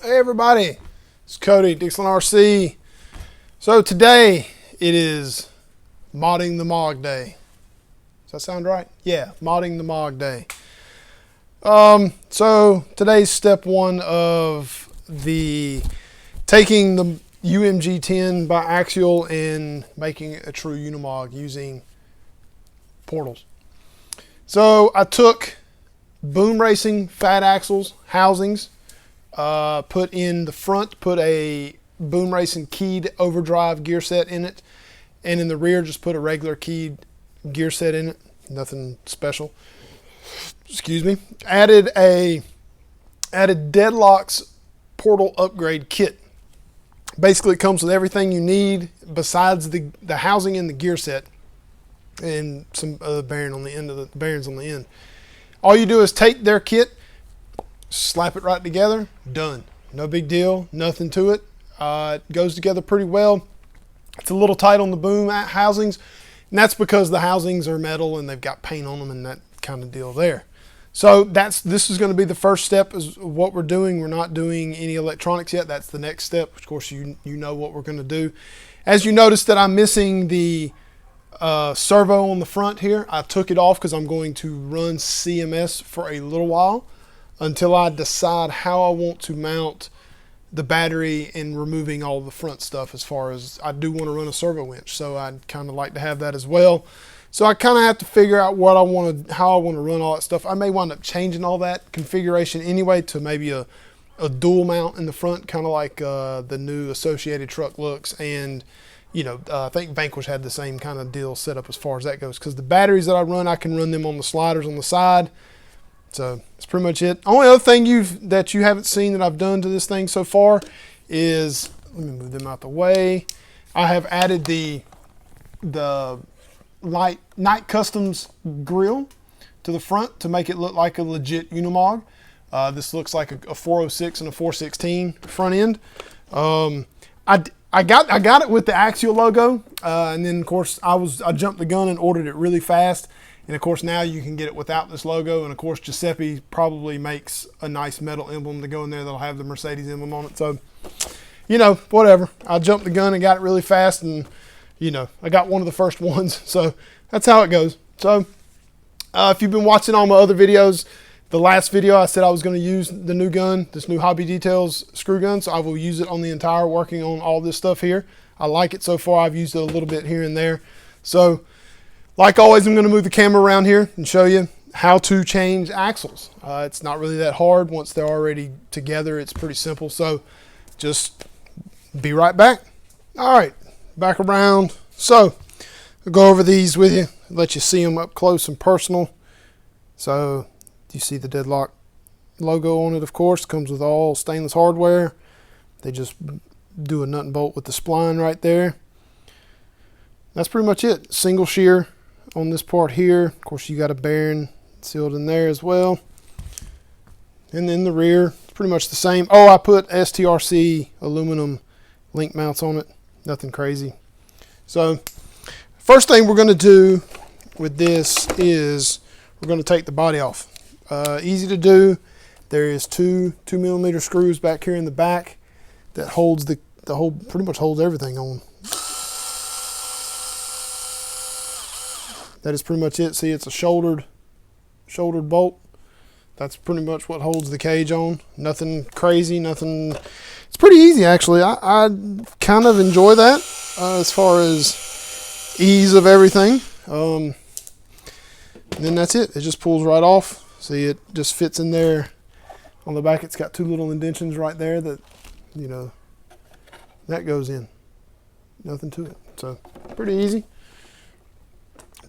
Hey everybody, it's Cody, Dixon RC. So today it is modding the MOG day. Does that sound right? Yeah, modding the MOG day. So today's step one of the taking the UMG10 biaxial and making a true Unimog using portals. So I took boom racing fat axles housings, put in the front, put a boom racing keyed overdrive gear set in it, and in the rear just put a regular keyed gear set in it, nothing special. Excuse me. Added Deadlock's portal upgrade kit. Basically it comes with everything you need besides the housing and the gear set and some bearing on the end of the bearings on the end. All you do is take their kit, slap it right together, done. No big deal, nothing to it. It goes together pretty well. It's a little tight on the boom housings, and that's because the housings are metal and they've got paint on them and that kind of deal there. So this is going to be the first step is what we're doing. We're not doing any electronics yet. That's the next step. Of course, you know what we're going to do. As you notice that I'm missing the servo on the front here. I took it off because I'm going to run CMS for a little while until I decide how I want to mount the battery and removing all the front stuff. As far as I do want to run a servo winch, so I'd kind of like to have that as well. So I kind of have to figure out what I want to, how I want to run all that stuff. I may wind up changing all that configuration anyway to maybe a dual mount in the front, kind of like the new Associated truck looks. And you know, I think Vanquish had the same kind of deal set up as far as that goes, because the batteries that I run, I can run them on the sliders on the side. So that's pretty much it. Only other thing that you haven't seen that I've done to this thing so far is, let me move them out the way. I have added the Night Customs grill to the front to make it look like a legit Unimog. This looks like a 406 and a 416 front end. I got it with the Axial logo, and then of course I jumped the gun and ordered it really fast, and of course now you can get it without this logo. And of course Giuseppe probably makes a nice metal emblem to go in there that'll have the Mercedes emblem on it. So, you know, whatever. I jumped the gun and got it really fast, and you know, I got one of the first ones. So that's how it goes. So if you've been watching all my other videos, the last video I said I was going to use the new gun, this new Hobby Details screw gun, so I will use it on the entire working on all this stuff here. I like it so far. I've used it a little bit here and there. So like always, I'm going to move the camera around here and show you how to change axles. It's not really that hard. Once they're already together, it's pretty simple. So just be right back. All right, back around. So I'll go over these with you, let you see them up close and personal. So you see the Deadlock logo on it, of course. Comes with all stainless hardware. They just do a nut and bolt with the spline right there. That's pretty much it. Single shear on this part here. Of course, you got a bearing sealed in there as well. And then the rear, it's pretty much the same. Oh, I put STRC aluminum link mounts on it. Nothing crazy. So first thing we're going to do with this is we're going to take the body off. Easy to do. There is two 2mm screws back here in the back that holds the whole, pretty much holds everything on. That is pretty much it. See, it's a shouldered bolt. That's pretty much what holds the cage on. Nothing crazy, nothing. It's pretty easy actually. I kind of enjoy that as far as ease of everything. And then that's it. It just pulls right off. See, it just fits in there on the back. It's got two little indentions right there that, you know, that goes in. Nothing to it. So pretty easy,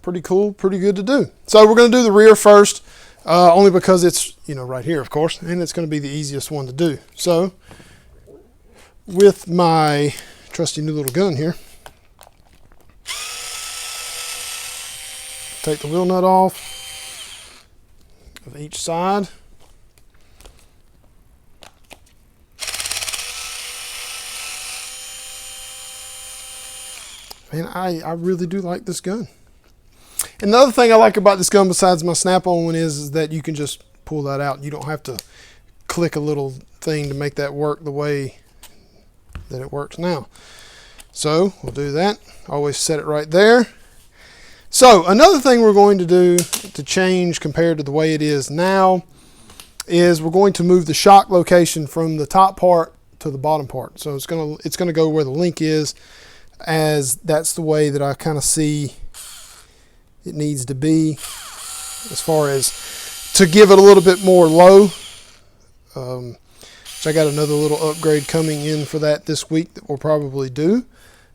pretty cool, pretty good to do. So we're going to do the rear first, only because it's, you know, right here, of course, and it's going to be the easiest one to do. So with my trusty new little gun here, take the wheel nut off of each side. Man, I really do like this gun. And the other thing I like about this gun besides my snap-on one is that you can just pull that out. You don't have to click a little thing to make that work the way that it works now. So we'll do that. Always set it right there. So another thing we're going to do to change compared to the way it is now is we're going to move the shock location from the top part to the bottom part. So it's gonna go where the link is, as that's the way that I kind of see it needs to be, as far as to give it a little bit more low. So I got another little upgrade coming in for that this week that we'll probably do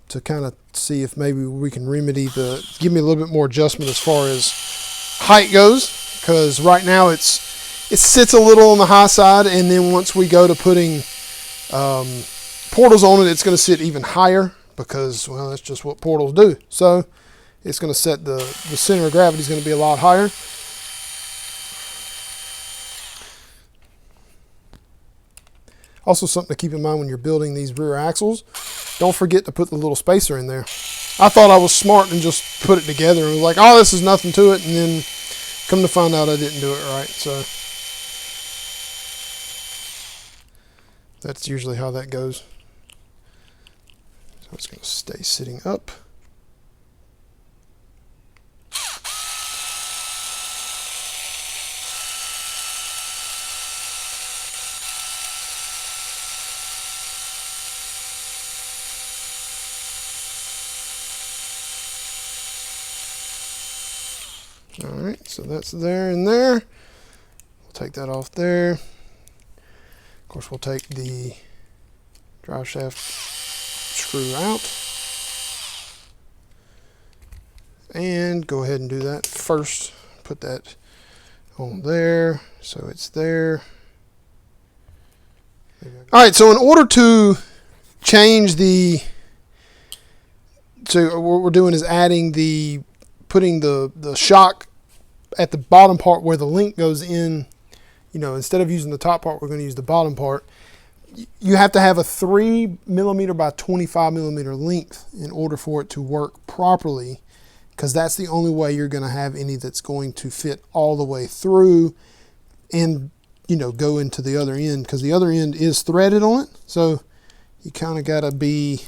to kind of see if maybe we can remedy give me a little bit more adjustment as far as height goes, because right now it sits a little on the high side, and then once we go to putting portals on it, it's going to sit even higher, because, well, that's just what portals do. So it's going to set the center of gravity is going to be a lot higher. Also, something to keep in mind when you're building these rear axles, don't forget to put the little spacer in there. I thought I was smart and just put it together and was like, oh, this is nothing to it, and then come to find out I didn't do it right. So that's usually how that goes. So it's going to stay sitting up. Alright, so that's there and there. We'll take that off there. Of course, we'll take the drive shaft screw out. And go ahead and do that first. Put that on there, so it's there. Alright, so in order to change so what we're doing is putting the shock at the bottom part where the link goes in. You know, instead of using the top part, we're going to use the bottom part. You have to have a 3mm by 25mm length in order for it to work properly, because that's the only way you're going to have any that's going to fit all the way through and, you know, go into the other end, because the other end is threaded on it. So you kind of got to be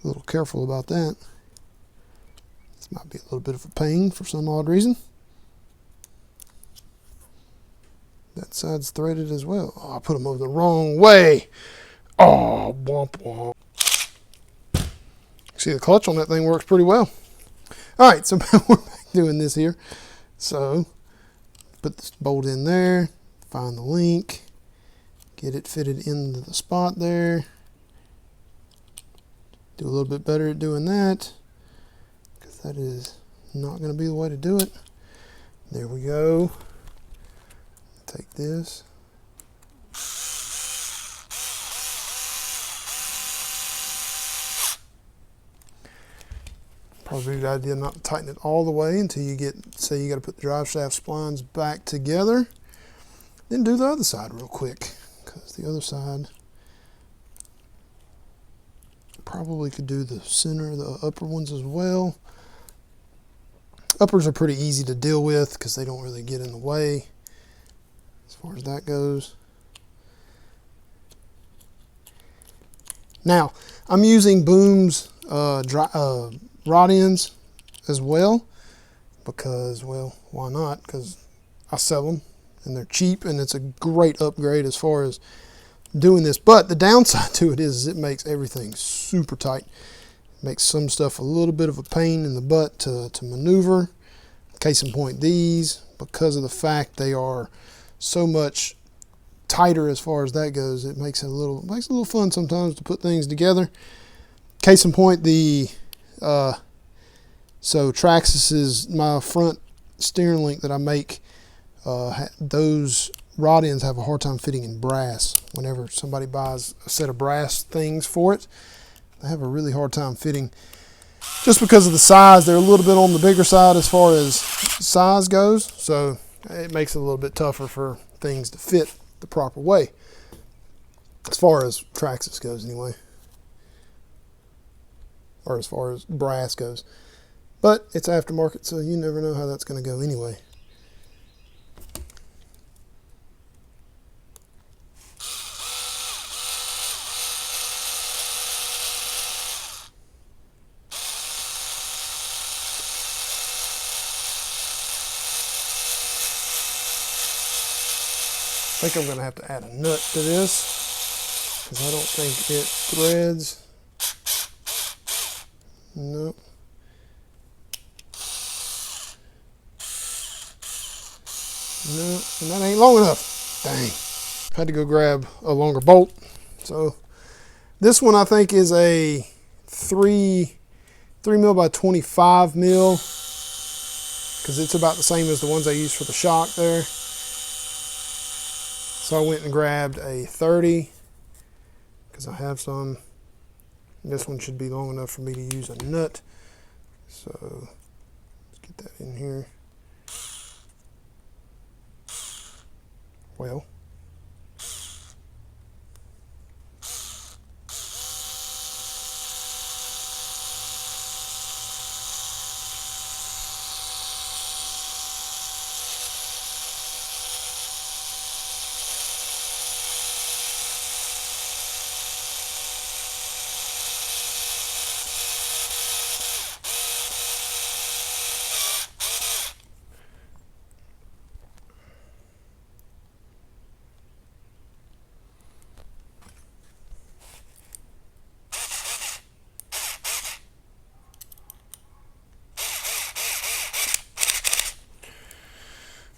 a little careful about that. This might be a little bit of a pain for some odd reason. That side's threaded as well. Oh, I put them over the wrong way. Oh, womp womp. See, the clutch on that thing works pretty well. All right, so we're back doing this here. So put this bolt in there, find the link, get it fitted into the spot there. Do a little bit better at doing that, because that is not going to be the way to do it. There we go. Take this. Probably a good idea not to tighten it all the way until you get, say you got to put the drive shaft splines back together. Then do the other side real quick, because the other side probably could do the center, the upper ones as well. Uppers are pretty easy to deal with because they don't really get in the way as far as that goes. Now, I'm using Boom's rod ends as well, because, well, why not? Because I sell them and they're cheap, and it's a great upgrade as far as doing this. But the downside to it is it makes everything super tight. It makes some stuff a little bit of a pain in the butt to maneuver. Case in point, these, because of the fact they are so much tighter as far as that goes, it makes it a little fun sometimes to put things together. Case in point, so Traxxas is my front steering link that I make. Those rod ends have a hard time fitting in brass. Whenever somebody buys a set of brass things for it, they have a really hard time fitting, just because of the size. They're a little bit on the bigger side as far as size goes, so it makes it a little bit tougher for things to fit the proper way, as far as Traxxas goes anyway, or as far as brass goes. But it's aftermarket, so you never know how that's going to go anyway. think I'm going to have to add a nut to this because I don't think it threads. Nope. No, and that ain't long enough. Dang. Had to go grab a longer bolt. So this one I think is a 3 mil by 25 mil because it's about the same as the ones I used for the shock there. So I went and grabbed a 30 because I have some. This one should be long enough for me to use a nut. So let's get that in here. Well,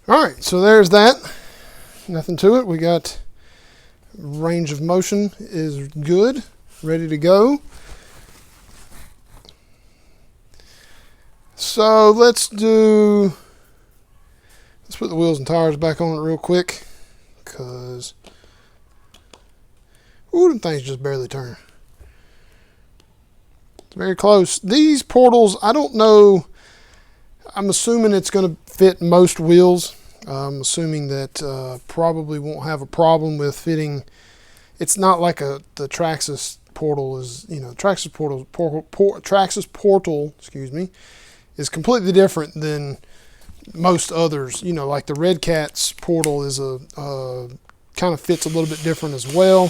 all right, so there's that. Nothing to it. We got range of motion is good, ready to go. So let's put the wheels and tires back on it real quick because, ooh, them things just barely turn. It's very close. These portals, I don't know. I'm assuming it's going to fit most wheels. I'm assuming that probably won't have a problem with fitting. It's not like the Traxxas portal is, Traxxas portal, excuse me, is completely different than most others. Like the Red Cat's portal is kind of fits a little bit different as well.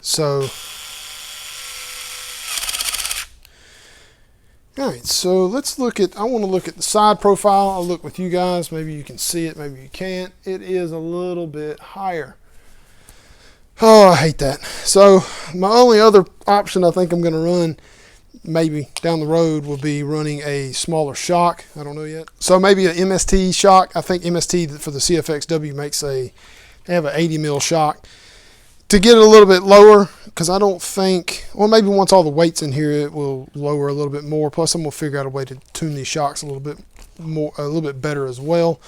So. All right, so let's look at, I want to look at the side profile. I'll look with you guys. Maybe you can see it, maybe you can't. It is a little bit higher. Oh, I hate that. So my only other option I think I'm going to run maybe down the road will be running a smaller shock. I don't know yet. So maybe an MST shock. I think MST for the CFXW they have an 80 mil shock. To get it a little bit lower, because I don't think, well, maybe once all the weight's in here, it will lower a little bit more. Plus, I'm gonna figure out a way to tune these shocks a little bit better as well,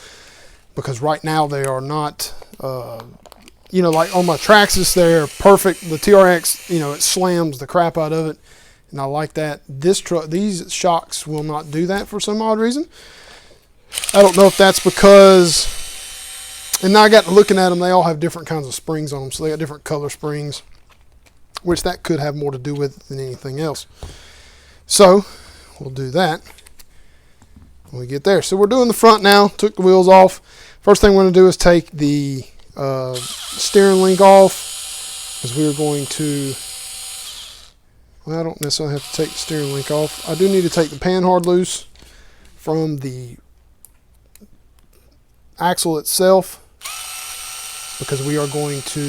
because right now they are not, like on my Traxxas, they're perfect. The TRX, it slams the crap out of it, and I like that. These shocks will not do that for some odd reason. I don't know if that's because. And now I got to looking at them, they all have different kinds of springs on them. So they got different color springs, which that could have more to do with than anything else. So we'll do that when we get there. So we're doing the front now, took the wheels off. First thing we're going to do is take the steering link off, because we are going to, well, I don't necessarily have to take the steering link off. I do need to take the panhard loose from the axle itself, because we are going to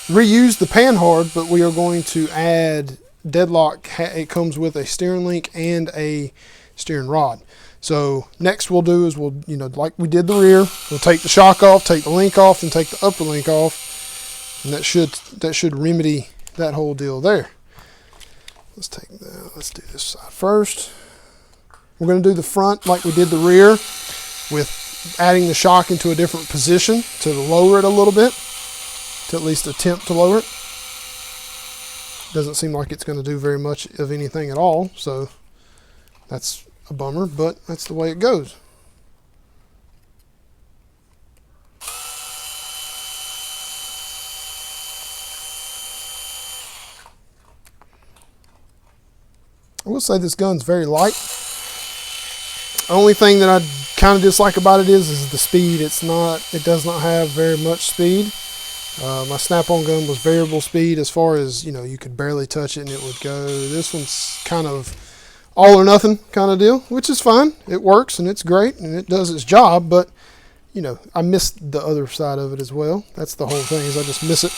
reuse the panhard, but we are going to add deadlock. It comes with a steering link and a steering rod. So next we'll do is like we did the rear, we'll take the shock off, take the link off, and take the upper link off, and that should remedy that whole deal there. Let's do this side first. We're going to do the front like we did the rear, with adding the shock into a different position to lower it a little bit, to at least attempt to lower it. Doesn't seem like it's going to do very much of anything at all, so that's a bummer, but that's the way it goes. I will say this gun's very light. Only thing that I kind of dislike about it is the speed. It does not have very much speed. My snap-on gun was variable speed as far as, you could barely touch it and it would go. This one's kind of all or nothing kind of deal, which is fine. It works and it's great and it does its job, but you know, I missed the other side of it as well. That's the whole thing, is I just miss it.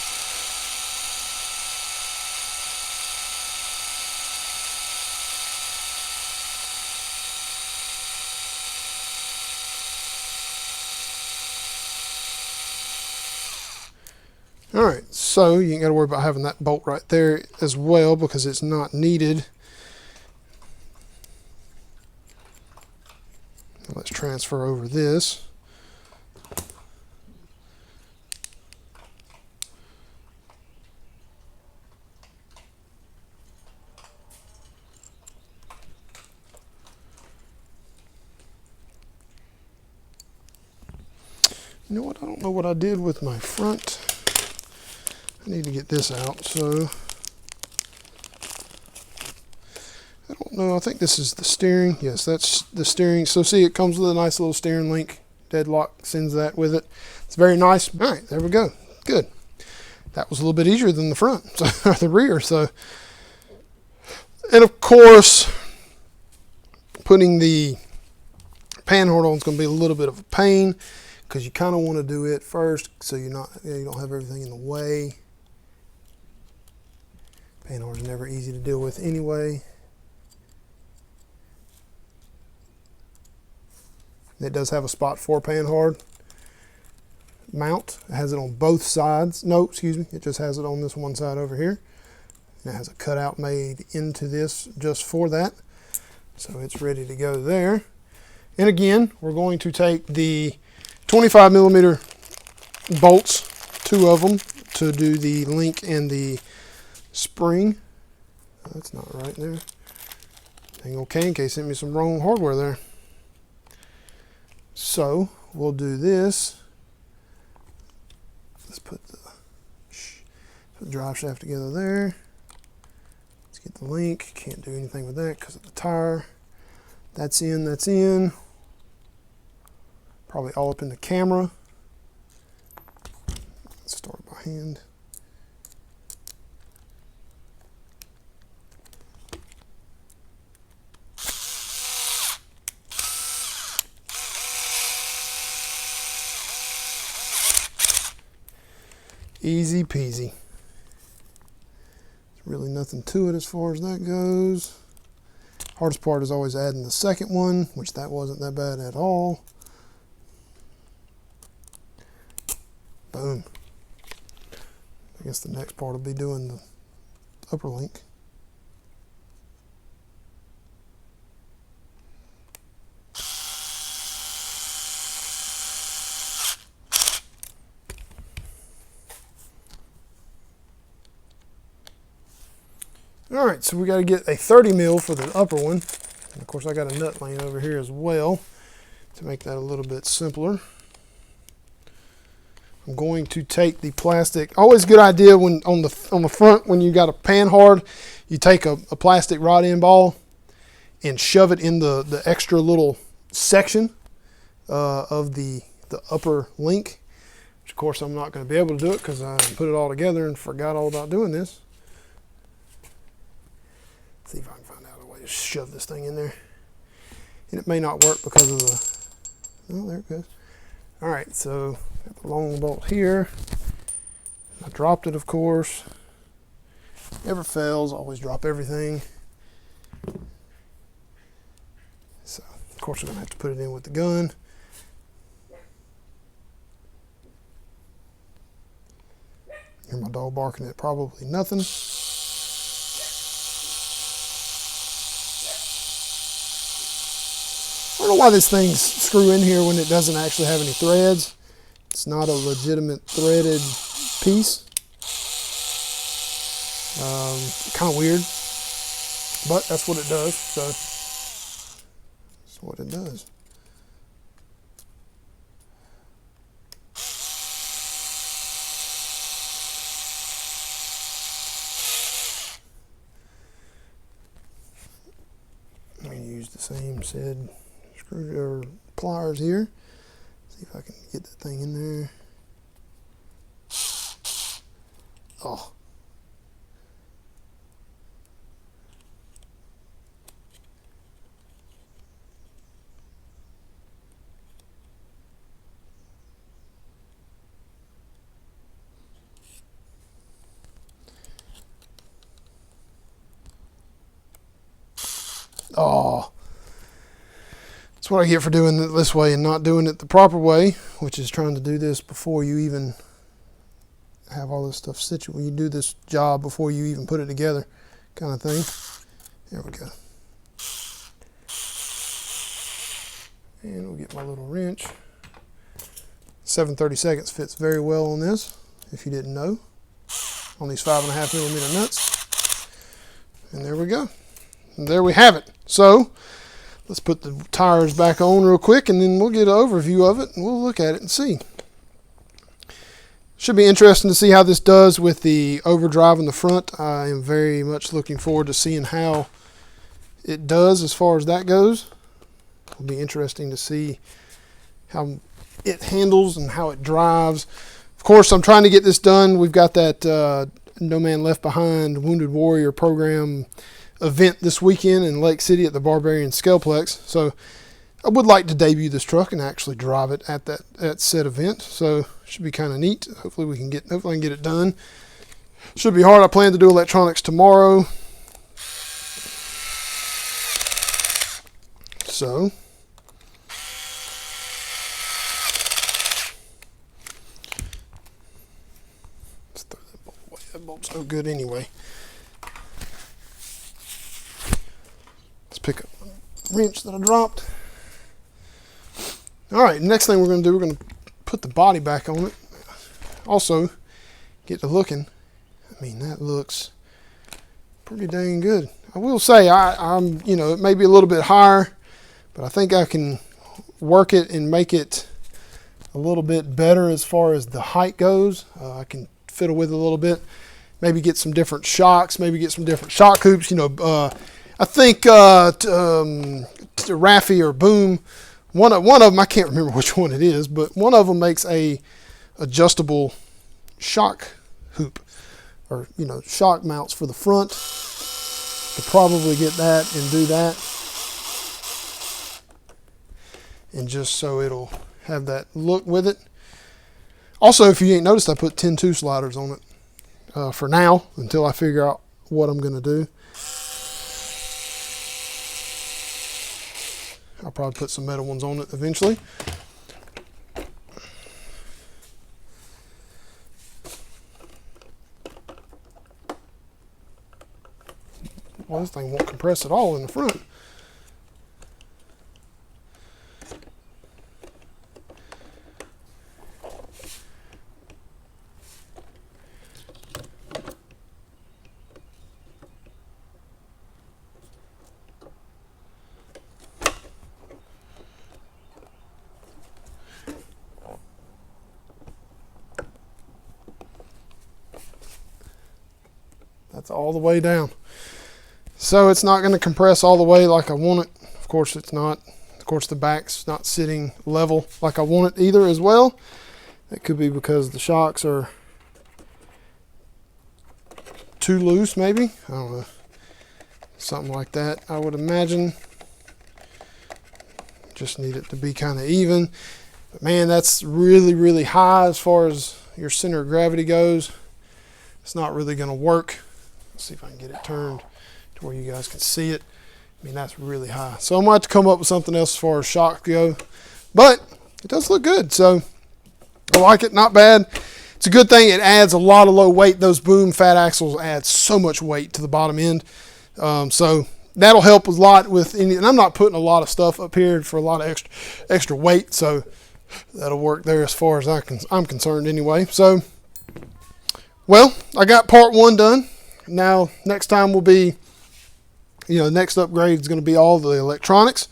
Alright, so you ain't got to worry about having that bolt right there as well because it's not needed. Let's transfer over this. You know what? I don't know what I did with my front. I need to get this out. So I don't know. I think this is the steering. Yes, that's the steering. So see, it comes with a nice little steering link. Deadlock sends that with it. It's very nice. All right, there we go. Good. That was a little bit easier than the front, or the rear. So, and of course, putting the panhard on is going to be a little bit of a pain because you kind of want to do it first so you don't have everything in the way. Panhard is never easy to deal with anyway. It does have a spot for panhard mount. It has it on both sides. No, excuse me. It just has it on this one side over here. And it has a cutout made into this just for that. So it's ready to go there. And again, we're going to take the 25 millimeter bolts, 2 of them, to do the link and the spring. That's not right there. Hang okay, in case sent me some wrong hardware there. So we'll do this. Let's put the drive shaft together there. Let's get the link. Can't do anything with that because of the tire. That's in, that's in. Probably all up in the camera. Let's start by hand. Easy peasy. There's really nothing to it as far as that goes. Hardest part is always adding the second one, which that wasn't that bad at all. Boom. I guess the next part will be doing the upper link. All right, so we got to get a 30 mil for the upper one. And of course, I got a nut laying over here as well to make that a little bit simpler. I'm going to take the plastic. Always a good idea when on the front when you got a panhard, you take a plastic rod end ball and shove it in the extra little section of the upper link. Which of course I'm not going to be able to do it because I put it all together and forgot all about doing this. See if I can find out a way to shove this thing in there. And it may not work because of the, oh, there it goes. All right, so got the long bolt here. I dropped it, of course. Never fails, always drop everything. So, of course, we're gonna have to put it in with the gun. Hear my dog barking at probably nothing. I don't know why this thing's screw in here when it doesn't actually have any threads. It's not a legitimate threaded piece. Kind of weird, but that's what it does. So that's what it does. I'm going to use the same said screw or pliers here. See if I can get that thing in there. Oh. Oh, that's what I get for doing it this way and not doing it the proper way, which is trying to do this before you even have all this stuff situated. You do this job before you even put it together, kind of thing. There we go. And we'll get my little wrench. 7/32 fits very well on this, if you didn't know, on these 5.5mm nuts. And there we go. And there we have it. So let's put the tires back on real quick, and then we'll get an overview of it, and we'll look at it and see. Should be interesting to see how this does with the overdrive in the front. I am very much looking forward to seeing how it does as far as that goes. It'll be interesting to see how it handles and how it drives. Of course, I'm trying to get this done. We've got that No Man Left Behind Wounded Warrior program event this weekend in Lake City at the Barbarian Scaleplex. So I would like to debut this truck and actually drive it at that said event. So it should be kind of neat. Hopefully I can get it done. Should be hard. I plan to do electronics tomorrow. So let's throw that bolt away. That bolt's no good anyway. Let's pick up the wrench that I dropped. All right, next thing we're going to do, we're going to put the body back on it. Also, get to looking. I mean, that looks pretty dang good. I will say, I'm, you know, it may be a little bit higher, but I think I can work it and make it a little bit better as far as the height goes. I can fiddle with it a little bit. Maybe get some different shocks. Maybe get some different shock hoops. You know, I think Raffy or Boom, one of them, I can't remember which one it is, but one of them makes a adjustable shock hoop, or, you know, shock mounts for the front. Could probably get that and do that. And just so it'll have that look with it. Also, if you ain't noticed, I put 10-2 sliders on it for now, until I figure out what I'm going to do. I'll probably put some metal ones on it eventually. Well, this thing won't compress at all in the front. That's all the way down. So it's not going to compress all the way like I want it. Of course it's not. Of course the back's not sitting level like I want it either as well. That could be because the shocks are too loose maybe. I don't know. Something like that, I would imagine. Just need it to be kind of even. But man, that's really, really high as far as your center of gravity goes. It's not really going to work. Let's see if I can get it turned to where you guys can see it. I mean, that's really high. So I'm going to have to come up with something else as far as shocks go. But it does look good. So I like it. Not bad. It's a good thing. It adds a lot of low weight. Those Boom fat axles add so much weight to the bottom end. So that'll help a lot with any, and I'm not putting a lot of stuff up here for a lot of extra weight. So that'll work there as far as I'm concerned anyway. So, well, I got part one done. Now, next time will be, you know, next upgrade is going to be all the electronics.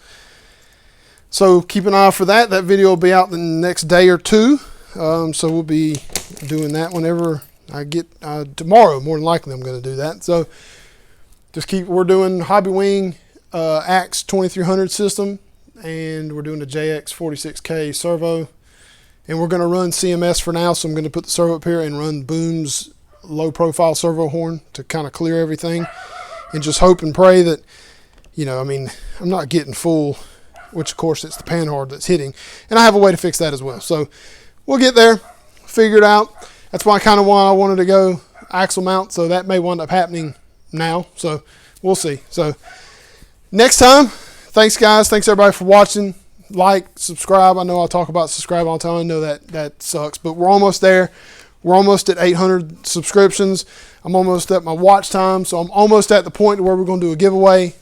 So keep an eye out for that. That video will be out the next day or two. So we'll be doing that whenever I get, tomorrow, more than likely I'm going to do that. So just we're doing Hobby Wing Axe 2300 system, and we're doing the JX 46K servo. And we're going to run CMS for now, so I'm going to put the servo up here and run Boom's low profile servo horn to kind of clear everything, and just hope and pray that, you know, I mean, I'm not getting full, which of course it's the panhard that's hitting, and I have a way to fix that as well. So we'll get there, figure it out. That's why I wanted to go axle mount, so that may wind up happening now. So we'll see. So next time, thanks guys. Thanks everybody for watching. Like, subscribe. I know I talk about subscribe all the time. I know that sucks, but we're almost there. We're almost at 800 subscriptions. I'm almost at my watch time, so I'm almost at the point where we're going to do a giveaway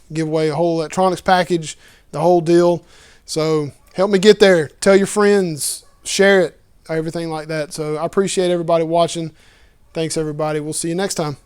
a whole electronics package, the whole deal. So help me get there. Tell your friends, share it, everything like that. So I appreciate everybody watching. Thanks everybody. We'll see you next time.